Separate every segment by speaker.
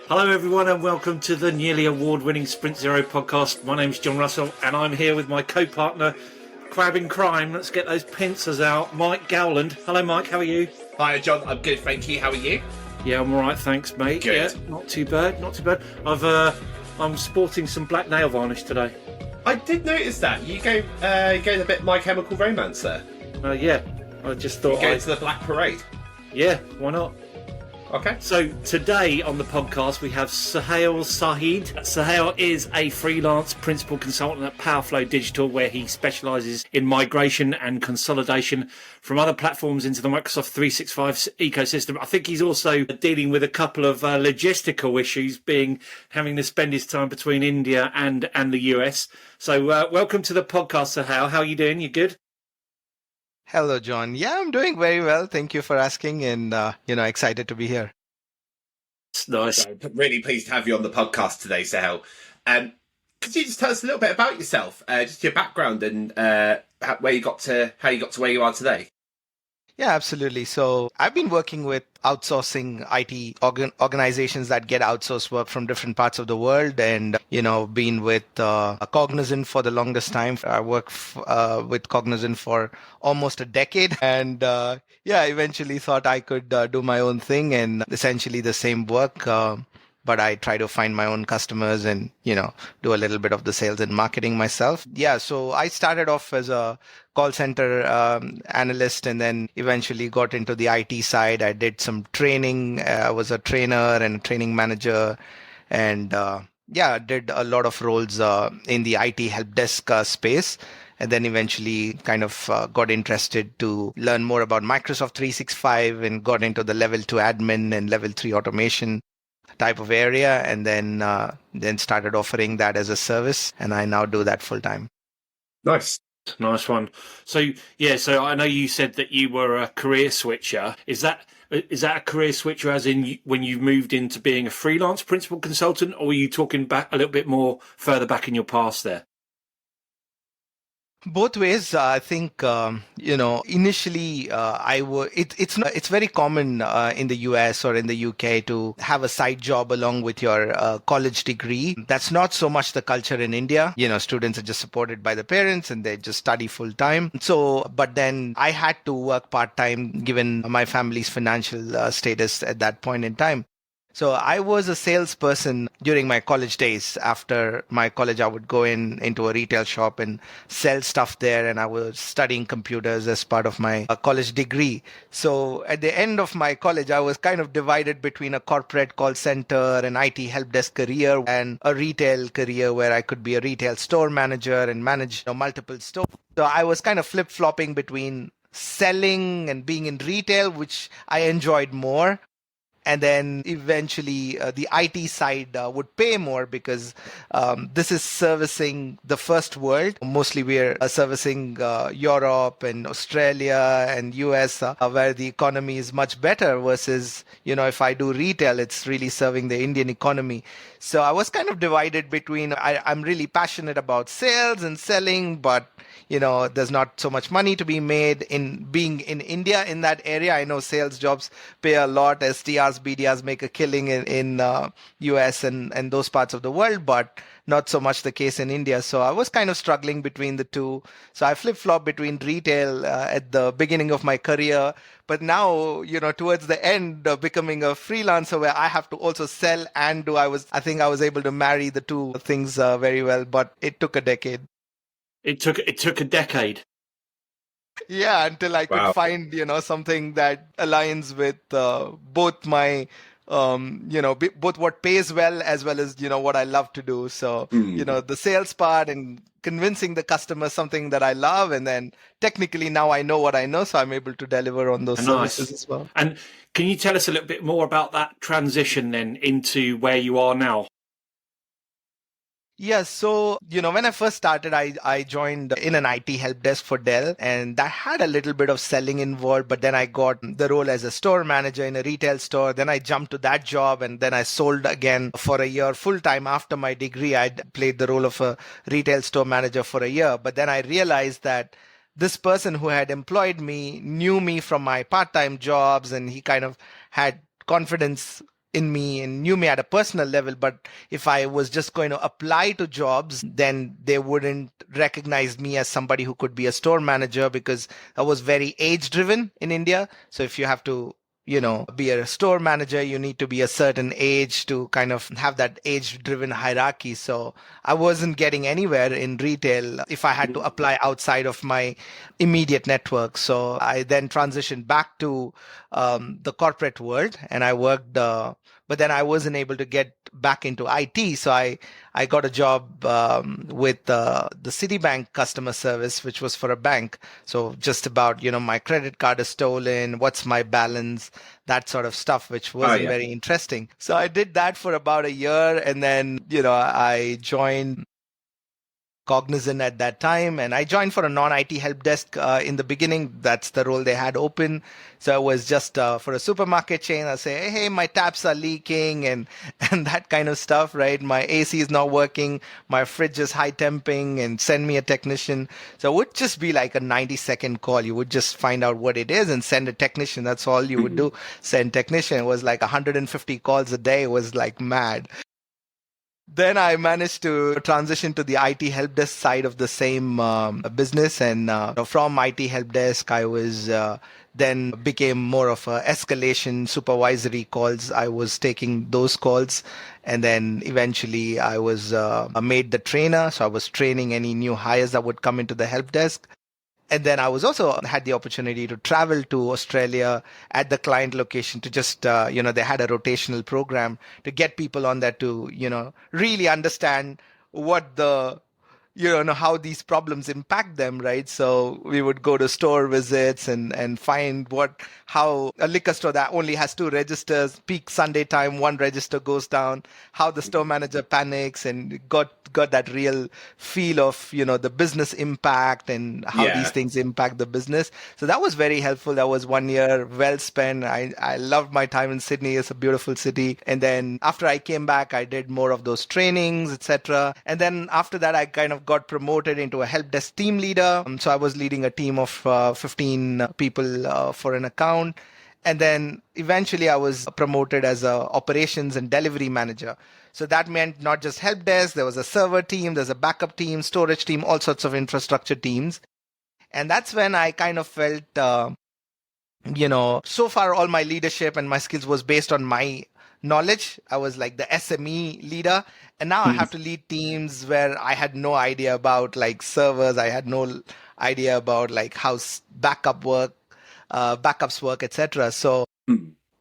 Speaker 1: Hello everyone and welcome to the nearly award-winning Sprint Zero podcast. My name's John Russell and I'm here with my co-partner, Crab in Crime. Let's get those pincers out, Mike Gowland. Hello Mike, how are you?
Speaker 2: Hi John, I'm good, thank you. How are you?
Speaker 1: Yeah, I'm alright, thanks mate.
Speaker 2: Good.
Speaker 1: Yeah, not too bad, not too bad. I'm sporting some black nail varnish today.
Speaker 2: I did notice that. You go a bit My Chemical Romance there.
Speaker 1: Yeah, I just thought
Speaker 2: You go to the Black Parade.
Speaker 1: Yeah, why not?
Speaker 2: Okay.
Speaker 1: So today on the podcast we have Suhail Sayed. Suhail is a freelance principal consultant at Powerflow Digital, where he specialises in migration and consolidation from other platforms into the Microsoft 365 ecosystem. I think he's also dealing with a couple of logistical issues, being having to spend his time between India and the US. So welcome to the podcast, Suhail. How are you doing? You good?
Speaker 3: Hello, John. Yeah, I'm doing very well. Thank you for asking, and excited to be here.
Speaker 1: It's nice.
Speaker 2: I'm really pleased to have you on the podcast today, Sahel. Could you just tell us a little bit about yourself, just your background and how you got to where you are today?
Speaker 3: Yeah, absolutely. So I've been working with outsourcing IT organizations that get outsourced work from different parts of the world, and been with Cognizant for the longest time. I worked with Cognizant for almost a decade, and eventually thought I could do my own thing and essentially the same work. But I try to find my own customers and, do a little bit of the sales and marketing myself. Yeah, so I started off as a call center analyst and then eventually got into the IT side. I did some training. I was a trainer and a training manager, and did a lot of roles in the IT help desk space. And then eventually kind of got interested to learn more about Microsoft 365 and got into the level 2 admin and level 3 automation type of area, and then started offering that as a service, and I now do that full time.
Speaker 2: Nice
Speaker 1: one. So I know you said that you were a career switcher. Is that a career switcher as in when you moved into being a freelance principal consultant, or were you talking back a little bit more further back in your past there?
Speaker 3: Both ways. I think initially it's very common in the US or in the UK to have a side job along with your college degree. That's not so much the culture in India. Students are just supported by the parents and they just study full time. So, but then I had to work part time given my family's financial status at that point in time. So I was a salesperson during my college days. After my college, I would go into a retail shop and sell stuff there. And I was studying computers as part of my college degree. So at the end of my college, I was kind of divided between a corporate call center and IT help desk career and a retail career where I could be a retail store manager and manage multiple stores. So I was kind of flip-flopping between selling and being in retail, which I enjoyed more. And then eventually the IT side would pay more because this is servicing the first world. Mostly we're servicing Europe and Australia and US where the economy is much better versus, if I do retail, it's really serving the Indian economy. So I was kind of divided between I'm really passionate about sales and selling, but there's not so much money to be made in being in India in that area. I know sales jobs pay a lot. SDRs, BDRs make a killing in US and those parts of the world, but not so much the case in India. So I was kind of struggling between the two. So I flip-flopped between retail at the beginning of my career. But now, towards the end, becoming a freelancer where I have to also sell and do, I think I was able to marry the two things very well, but it took a decade.
Speaker 1: It took a decade.
Speaker 3: Yeah, until I could find, something that aligns with both my, both what pays well as what I love to do. So, the sales part and convincing the customer something that I love. And then technically now I know what I know. So I'm able to deliver on those services as well.
Speaker 1: And can you tell us a little bit more about that transition then into where you are now?
Speaker 3: Yeah, so, when I first started, I joined in an IT help desk for Dell, and that had a little bit of selling involved, but then I got the role as a store manager in a retail store. Then I jumped to that job, and then I sold again for a year full time. After my degree, I played the role of a retail store manager for a year, but then I realized that this person who had employed me knew me from my part-time jobs, and he kind of had confidence in me and knew me at a personal level, but if I was just going to apply to jobs, then they wouldn't recognize me as somebody who could be a store manager, because I was very age driven in India. So if you have to be a store manager, you need to be a certain age to kind of have that age driven hierarchy. So I wasn't getting anywhere in retail if I had to apply outside of my immediate network. So I then transitioned back to the corporate world, and I worked, but then I wasn't able to get back into IT. So I got a job with the Citibank customer service, which was for a bank. So just about, my credit card is stolen, what's my balance, that sort of stuff, which wasn't very interesting. So I did that for about a year, and then, I joined Cognizant at that time, and I joined for a non-IT help desk in the beginning. That's the role they had open. So it was just for a supermarket chain. I say, hey, my taps are leaking and that kind of stuff, right? My AC is not working, my fridge is high temping, and send me a technician. So it would just be like a 90-second call. You would just find out what it is and send a technician. That's all you would do. Send technician. It was like 150 calls a day. It was like mad. Then I managed to transition to the IT help desk side of the same business. And from IT help desk, I was then became more of a escalation supervisory calls. I was taking those calls. And then eventually I was made the trainer. So I was training any new hires that would come into the help desk. And then I was also had the opportunity to travel to Australia at the client location to just, they had a rotational program to get people on there to, really understand what how these problems impact them, right? So we would go to store visits and find how a liquor store that only has 2 registers, peak Sunday time, 1 register goes down, how the store manager panics, and got that real feel of, the business impact and how these things impact the business. So that was very helpful. That was 1 year well spent. I loved my time in Sydney. It's a beautiful city. And then after I came back, I did more of those trainings, etc. And then after that, I kind of got promoted into a help desk team leader. So I was leading a team of 15 people for an account. And then eventually I was promoted as a operations and delivery manager. So that meant not just help desk, there was a server team, there's a backup team, storage team, all sorts of infrastructure teams. And that's when I kind of felt, so far all my leadership and my skills was based on my knowledge. I was like the SME leader. And now I have to lead teams where I had no idea about like servers. I had no idea about like how backups work, etc. So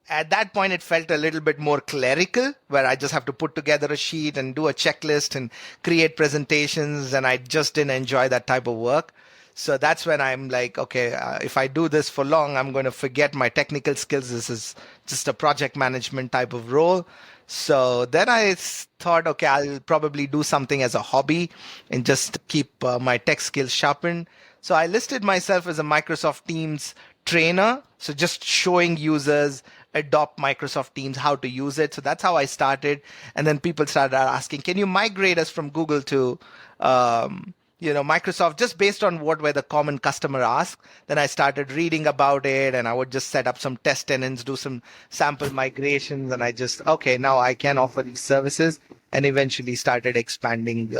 Speaker 3: at that point, it felt a little bit more clerical, where I just have to put together a sheet and do a checklist and create presentations. And I just didn't enjoy that type of work. So that's when I'm like, okay, if I do this for long, I'm going to forget my technical skills. This is just a project management type of role. So then I thought, okay, I'll probably do something as a hobby and just keep my tech skills sharpened. So I listed myself as a Microsoft Teams trainer. So just showing users adopt Microsoft Teams, how to use it. So that's how I started. And then people started asking, can you migrate us from Google to Microsoft, just based on what were the common customer asked. Then I started reading about it, and I would just set up some test tenants, do some sample migrations, and okay, now I can offer these services, and eventually started expanding.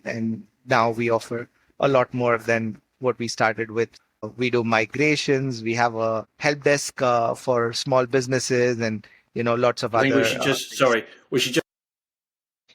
Speaker 3: And now we offer a lot more than what we started with. We do migrations. We have a help desk for small businesses, and lots of other.
Speaker 1: I think we should just.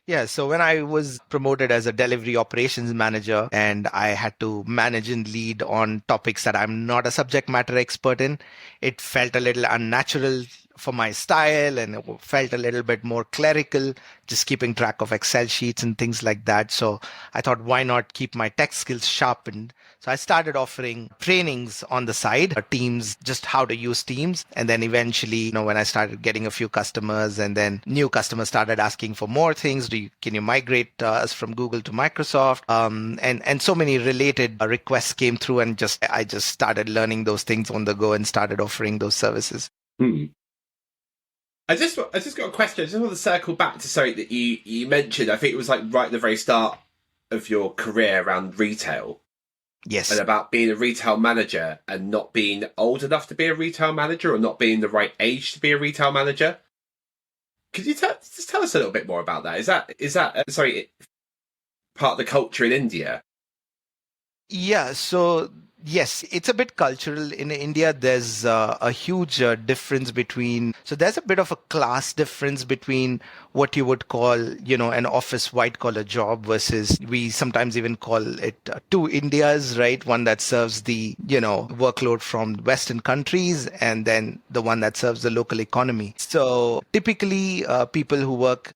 Speaker 3: Yeah, so when I was promoted as a delivery operations manager and I had to manage and lead on topics that I'm not a subject matter expert in, it felt a little unnatural for my style, and it felt a little bit more clerical, just keeping track of Excel sheets and things like that. So I thought, why not keep my tech skills sharpened? So I started offering trainings on the side, Teams, just how to use Teams. And then eventually, when I started getting a few customers, and then new customers started asking for more things, can you migrate us from Google to Microsoft? And so many related requests came through, and I just started learning those things on the go and started offering those services.
Speaker 2: I just got a question. I just want to circle back to something that you mentioned. I think it was like right at the very start of your career around retail.
Speaker 3: Yes.
Speaker 2: And about being a retail manager and not being old enough to be a retail manager, or not being the right age to be a retail manager. Could you just tell us a little bit more about that? Is that sorry, part of the culture in India?
Speaker 3: Yeah, so yes, it's a bit cultural. In India, there's a huge difference between, so there's a bit of a class difference between what you would call, an office white collar job versus we sometimes even call it two Indias, right? One that serves the, workload from Western countries and then the one that serves the local economy. So typically, people who work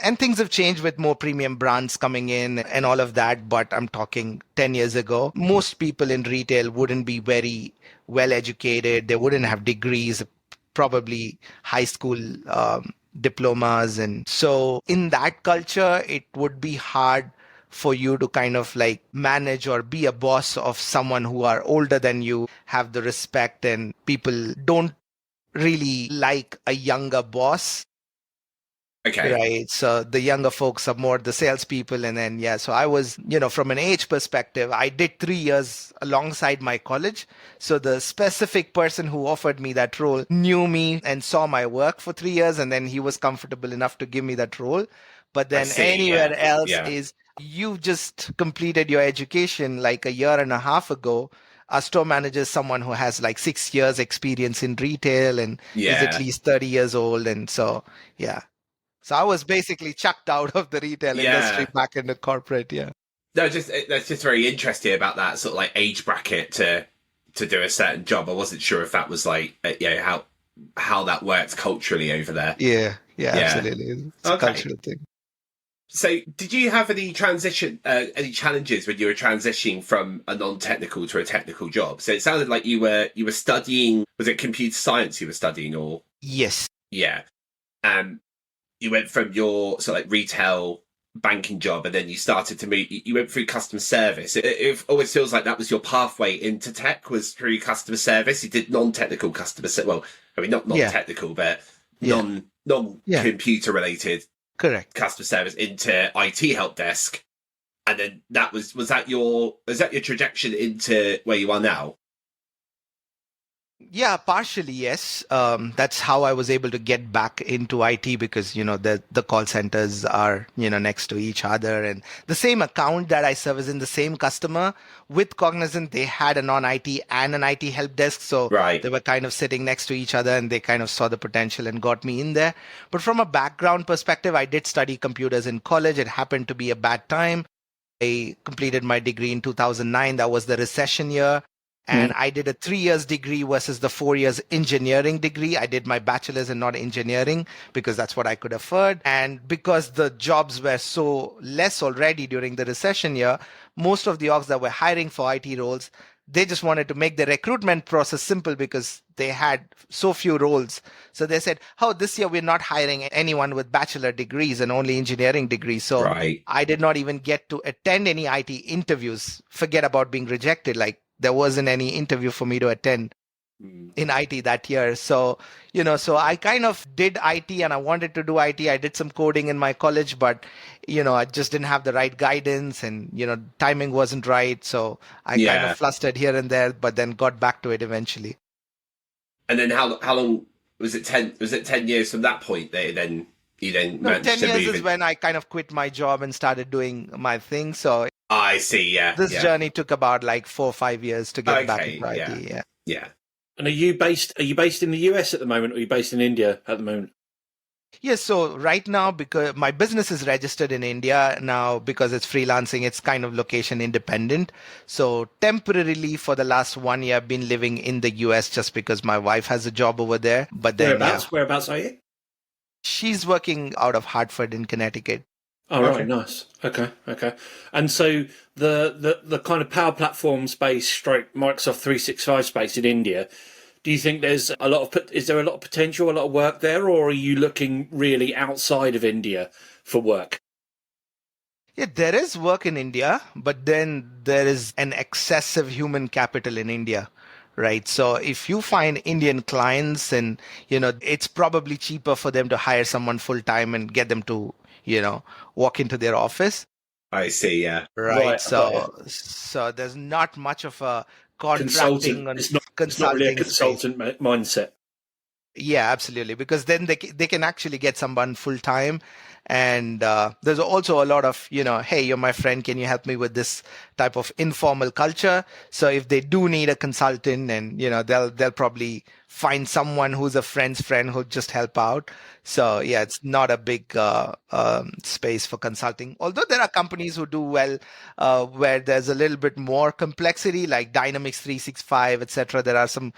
Speaker 3: and things have changed with more premium brands coming in and all of that. But I'm talking 10 years ago, most people in retail wouldn't be very well educated. They wouldn't have degrees, probably high school diplomas. And so in that culture, it would be hard for you to kind of like manage or be a boss of someone who are older than you, have the respect, and people don't really like a younger boss.
Speaker 2: Okay.
Speaker 3: Right. So the younger folks are more the salespeople. And then, yeah, so I was, from an age perspective, I did 3 years alongside my college. So the specific person who offered me that role knew me and saw my work for 3 years. And then he was comfortable enough to give me that role. But
Speaker 2: I
Speaker 3: then
Speaker 2: see.
Speaker 3: anywhere
Speaker 2: Yeah.
Speaker 3: else
Speaker 2: Yeah.
Speaker 3: is you just completed your education like a year and a half ago. A store manager is someone who has like 6 years experience in retail and is at
Speaker 2: Yeah.
Speaker 3: least 30 years old. And so, yeah. So I was basically chucked out of the retail industry
Speaker 2: Yeah.
Speaker 3: back into corporate. Yeah.
Speaker 2: No, that's just very interesting about that sort of like age bracket to do a certain job. I wasn't sure if that was like how that works culturally over there.
Speaker 3: Yeah. Yeah.
Speaker 2: Yeah.
Speaker 3: Absolutely. It's a
Speaker 2: Okay.
Speaker 3: cultural thing.
Speaker 2: So, did you have any any challenges when you were transitioning from a non-technical to a technical job? So it sounded like you were studying. Was it computer science you were studying, or
Speaker 3: Yes.
Speaker 2: yeah? You went from your sort of like retail banking job, and then you started to move. You went through customer service. It always feels like that was your pathway into tech, was through customer service. You did non-technical customer service. Well, I mean, not non-technical, but
Speaker 3: Yeah.
Speaker 2: non-computer related
Speaker 3: Correct.
Speaker 2: customer service into IT help desk, and then was that your trajectory into where you are now?
Speaker 3: Yeah, partially, yes. That's how I was able to get back into IT because, the call centers are, next to each other. And the same account that I service in the same customer with Cognizant, they had a non-IT and an IT help desk. So
Speaker 2: Right.
Speaker 3: they were kind of sitting next to each other and they kind of saw the potential and got me in there. But from a background perspective, I did study computers in college. It happened to be a bad time. I completed my degree in 2009. That was the recession year. And I did a 3 years degree versus the 4 years engineering degree. I did my bachelor's in not engineering because that's what I could afford. And because the jobs were so less already during the recession year, most of the orgs that were hiring for IT roles, they just wanted to make the recruitment process simple because they had so few roles. So they said, oh, this year we're not hiring anyone with bachelor degrees and only engineering degrees. So
Speaker 2: Right.
Speaker 3: I did not even get to attend any IT interviews. Forget about being rejected. Like there wasn't any interview for me to attend in IT that year. So, so I kind of did IT and I wanted to do IT. I did some coding in my college, but, I just didn't have the right guidance and, timing wasn't right. So I kind
Speaker 2: Yeah.
Speaker 3: of flustered here and there, but then got back to it eventually.
Speaker 2: And then how long was it? 10 years from that point that you then
Speaker 3: No,
Speaker 2: managed
Speaker 3: 10
Speaker 2: to
Speaker 3: years
Speaker 2: move
Speaker 3: is
Speaker 2: in?
Speaker 3: when I kind of quit my job and started doing my thing. So
Speaker 2: I see. Yeah.
Speaker 3: this
Speaker 2: yeah.
Speaker 3: journey took about like 4 or 5 years to get back
Speaker 2: Okay,
Speaker 3: into
Speaker 2: yeah.
Speaker 3: IT. Yeah.
Speaker 2: Yeah.
Speaker 1: And are you based in the US at the moment, or are you based in India at the moment?
Speaker 3: Yes, so right now, because my business is registered in India now, because it's freelancing, it's kind of location independent. So temporarily for the last 1 year, I've been living in the US just because my wife has a job over there. But then,
Speaker 1: Whereabouts are you?
Speaker 3: she's working out of Hartford in Connecticut.
Speaker 1: Oh,
Speaker 2: Okay.
Speaker 1: right, nice. Okay. And so the kind of Power Platform space, stroke Microsoft 365 space in India, do you think is there a lot of potential, a lot of work there, or are you looking really outside of India for work?
Speaker 3: Yeah, there is work in India, but then there is an excessive human capital in India, right? So if you find Indian clients and, it's probably cheaper for them to hire someone full time and get them to, walk into their office.
Speaker 2: I see. Yeah.
Speaker 3: Right.
Speaker 1: Right,
Speaker 3: So there's not much of a contracting
Speaker 1: Consultant.
Speaker 3: and
Speaker 1: It's not really a
Speaker 3: consulting space.
Speaker 1: consultant mindset.
Speaker 3: Yeah, absolutely. Because then they can actually get someone full time. And there's also a lot of, hey, you're my friend. Can you help me with this type of informal culture? So if they do need a consultant, and they'll probably find someone who's a friend's friend who'll just help out. So yeah, it's not a big space for consulting. Although there are companies who do well where there's a little bit more complexity, like Dynamics 365, etc. There are some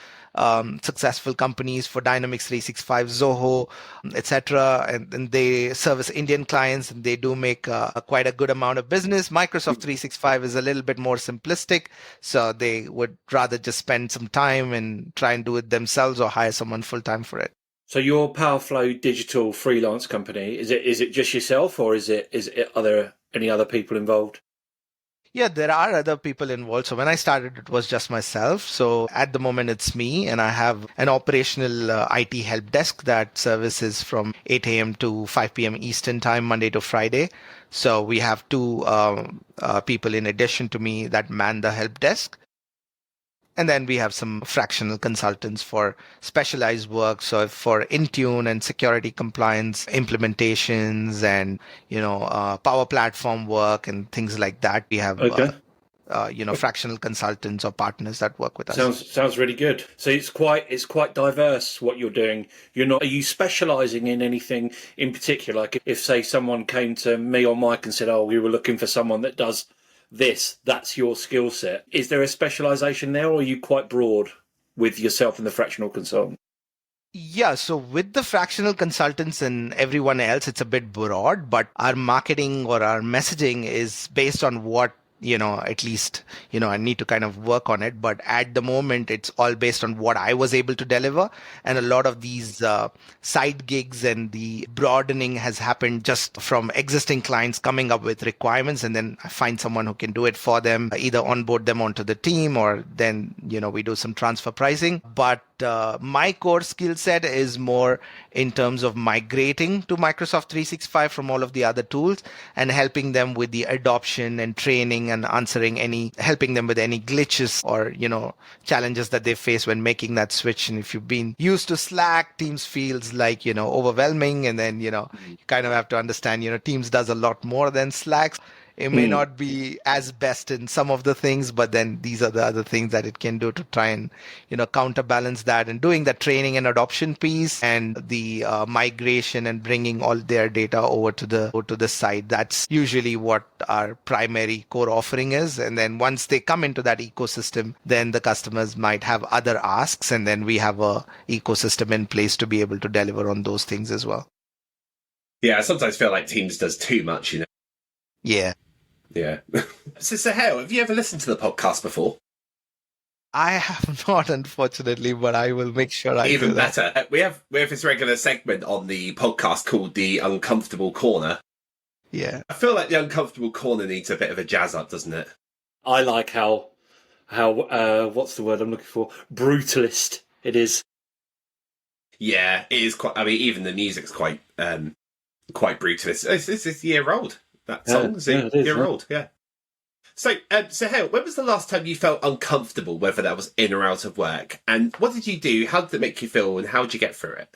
Speaker 3: successful companies for Dynamics 365, Zoho, etc. And they service Indian clients, and they do make quite a good amount of business. Microsoft 365 is a little bit more simplistic, so they would rather just spend some time and try and do it themselves or hire someone full time for it.
Speaker 1: So your Powerflow digital freelance company, is it just yourself, or are there any other people involved?
Speaker 3: Yeah, there are other people involved. So when I started, it was just myself. So at the moment, it's me, and I have an operational IT help desk that services from 8 a.m. to 5 p.m. Eastern time, Monday to Friday. So we have two people in addition to me that man the help desk. And then we have some fractional consultants for specialized work. So for Intune and security compliance implementations and, Power Platform work and things like that, we have,
Speaker 1: Okay.
Speaker 3: Fractional consultants or partners that work with us.
Speaker 1: Sounds really good. So it's quite diverse what you're doing. Are you specialising in anything in particular? Like if say someone came to me or Mike and said, "Oh, we were looking for someone that does that's your skill set." Is there a specialisation there, or are you quite broad with yourself and the fractional consultant?
Speaker 3: Yeah, so with the fractional consultants and everyone else, it's a bit broad, but our marketing or our messaging is based on what at least, I need to kind of work on it. But at the moment, it's all based on what I was able to deliver. And a lot of these side gigs and the broadening has happened just from existing clients coming up with requirements. And then I find someone who can do it for them, either onboard them onto the team, or then, we do some transfer pricing. But my core skill set is more in terms of migrating to Microsoft 365 from all of the other tools and helping them with the adoption and training and helping them with any glitches or, challenges that they face when making that switch. And if you've been used to Slack, Teams feels like, overwhelming. And then, you kind of have to understand, Teams does a lot more than Slack. It may not be as best in some of the things, but then these are the other things that it can do to try and, counterbalance that, and doing the training and adoption piece and the migration and bringing all their data over to the site. That's usually what our primary core offering is. And then once they come into that ecosystem, then the customers might have other asks, and then we have a ecosystem in place to be able to deliver on those things as well.
Speaker 2: Yeah, I sometimes feel like Teams does too much,
Speaker 3: Yeah.
Speaker 2: Yeah. So, Suhail, have you ever listened to the podcast before?
Speaker 3: I have not, unfortunately, but I will make sure I
Speaker 2: Even
Speaker 3: do that.
Speaker 2: better. We have this regular segment on the podcast called The Uncomfortable Corner.
Speaker 3: Yeah.
Speaker 2: I feel like The Uncomfortable Corner needs a bit of a jazz up, doesn't it?
Speaker 1: I like how what's the word I'm looking for? Brutalist it is.
Speaker 2: Yeah, it is quite. I mean, even the music's quite brutalist. It's a year old. That song is a year old. Yeah. So, Suhail, when was the last time you felt uncomfortable, whether that was in or out of work? And what did you do? How did it make you feel? And how did you get through it?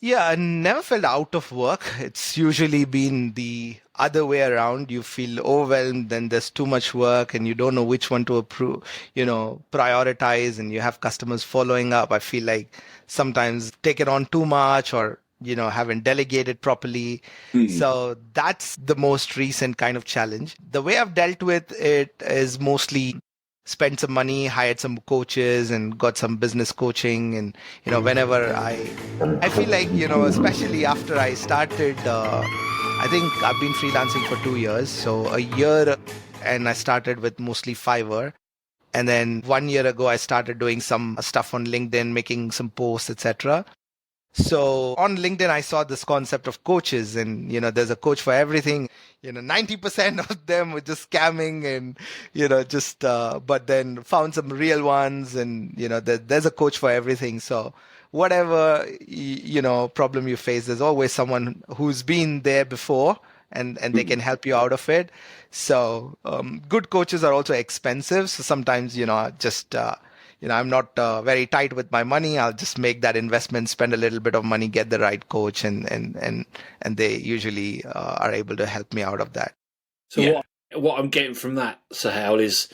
Speaker 3: Yeah, I never felt out of work. It's usually been the other way around. You feel overwhelmed, then there's too much work and you don't know which one to approve, prioritize, and you have customers following up. I feel like sometimes take it on too much, or haven't delegated properly. So that's the most recent kind of challenge. The way I've dealt with it is mostly spent some money, hired some coaches, and got some business coaching. And whenever I feel like especially after I started, I think I've been freelancing for 2 years, so a year, and I started with mostly Fiverr. And then 1 year ago, I started doing some stuff on LinkedIn, making some posts, etc. So on LinkedIn, I saw this concept of coaches, and, there's a coach for everything. 90% of them were just scamming and, but then found some real ones, and, there's a coach for everything. So whatever, problem you face, there's always someone who's been there before, and they can help you out of it. So good coaches are also expensive. So sometimes, just I'm not very tight with my money. I'll just make that investment, spend a little bit of money, get the right coach, and they usually are able to help me out of that.
Speaker 1: So what I'm getting from that, Suhail, is,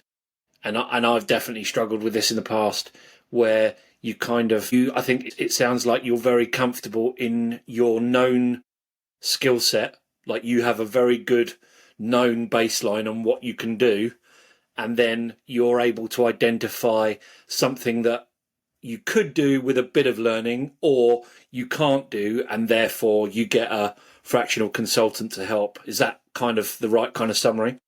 Speaker 1: and I've definitely struggled with this in the past, where I think it sounds like you're very comfortable in your known skill set. Like you have a very good known baseline on what you can do, and then you're able to identify something that you could do with a bit of learning or you can't do, and therefore you get a fractional consultant to help. Is that kind of the right kind of summary?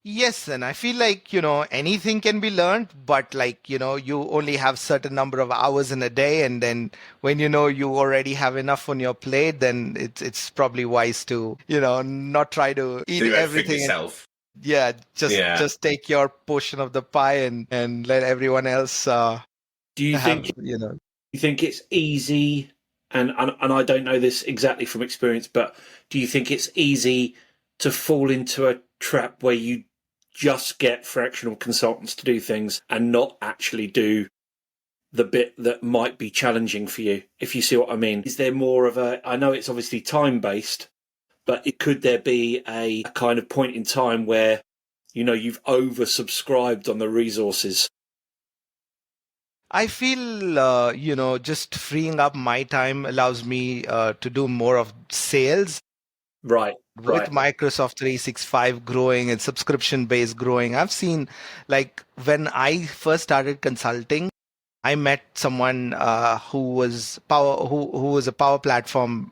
Speaker 3: Yes, and I feel like, anything can be learned, but like, you only have certain number of hours in a day. And then when you already have enough on your plate, then it's probably wise to, not try to eat
Speaker 2: do
Speaker 3: everything
Speaker 2: yourself.
Speaker 3: Just take your portion of the pie and let everyone else
Speaker 1: do you think you think it's easy, and I don't know this exactly from experience, but do you think it's easy to fall into a trap where you just get fractional consultants to do things and not actually do the bit that might be challenging for you, if you see what I mean? Is there more of I know it's obviously time-based, but could there be a kind of point in time where, you've oversubscribed on the resources?
Speaker 3: I feel, just freeing up my time allows me to do more of sales.
Speaker 1: Right.
Speaker 3: With Microsoft 365 growing and subscription-based growing, I've seen, like, when I first started consulting, I met someone who was a Power Platform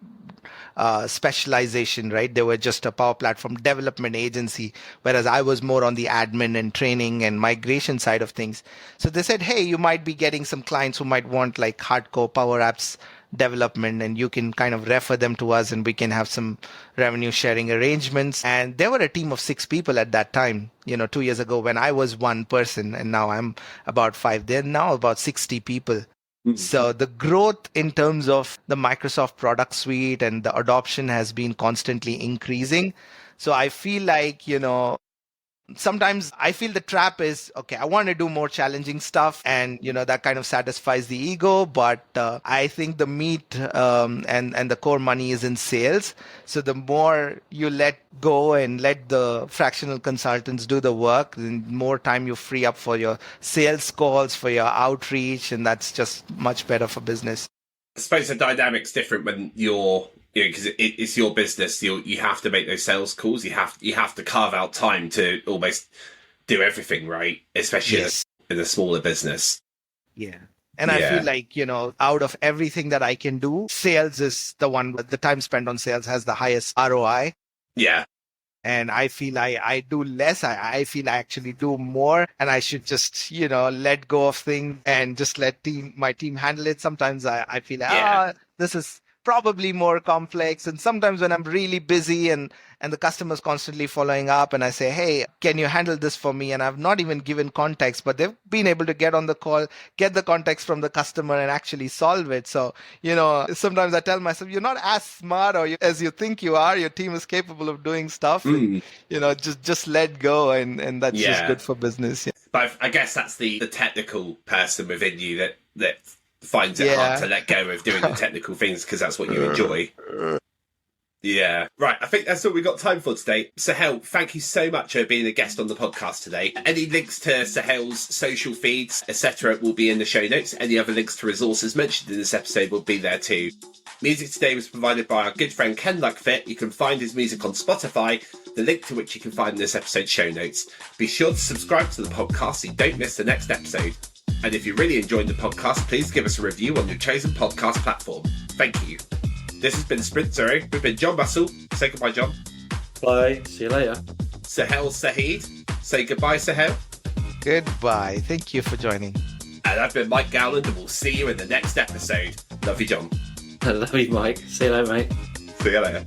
Speaker 3: specialization, right? They were just a Power Platform development agency, whereas I was more on the admin and training and migration side of things. So they said, hey, you might be getting some clients who might want like hardcore Power Apps development, and you can kind of refer them to us and we can have some revenue sharing arrangements. And there were a team of 6 people at that time, 2 years ago, when I was one person, and now I'm about 5. They're now about 60 people. So the growth in terms of the Microsoft product suite and the adoption has been constantly increasing. So I feel like, sometimes I feel the trap is, okay, I want to do more challenging stuff, and that kind of satisfies the ego. But I think the meat and the core money is in sales. So the more you let go and let the fractional consultants do the work, the more time you free up for your sales calls, for your outreach, and that's just much better for business.
Speaker 2: I suppose the dynamic's different when you're, because it's your business. You have to make those sales calls. You have to carve out time to almost do everything, right? Especially in a smaller business.
Speaker 3: Yeah. And I feel like, out of everything that I can do, sales is the one, the time spent on sales has the highest ROI.
Speaker 2: Yeah.
Speaker 3: And I feel I do less. I feel I actually do more, and I should just, let go of things and just let my team handle it. Sometimes I feel, this is probably more complex. And sometimes when I'm really busy and the customer's constantly following up and I say, hey, can you handle this for me? And I've not even given context, but they've been able to get on the call, get the context from the customer and actually solve it. So, sometimes I tell myself, you're not as smart as you think you are. Your team is capable of doing stuff. And, just let go. And that's just good for business. Yeah.
Speaker 2: But I guess that's the technical person within you that finds it hard to let go of doing the technical things because that's what you enjoy. Yeah. Right. I think that's all we've got time for today. Suhail, thank you so much for being a guest on the podcast today. Any links to Suhail's social feeds, etc., will be in the show notes. Any other links to resources mentioned in this episode will be there too. Music today was provided by our good friend Ken Luckfit. You can find his music on Spotify, the link to which you can find in this episode's show notes. Be sure to subscribe to the podcast so you don't miss the next episode. And if you're really enjoying the podcast, please give us a review on your chosen podcast platform. Thank you. This has been Sprint Zero. We've been John Russell. Say goodbye, John.
Speaker 1: Bye. See you later.
Speaker 2: Suhail Sayed. Say goodbye, Suhail.
Speaker 3: Goodbye. Thank you for joining.
Speaker 2: And I've been Mike Gowland, and we'll see you in the next episode. Love you, John.
Speaker 1: I love you, Mike. See you later, mate.
Speaker 2: See you later.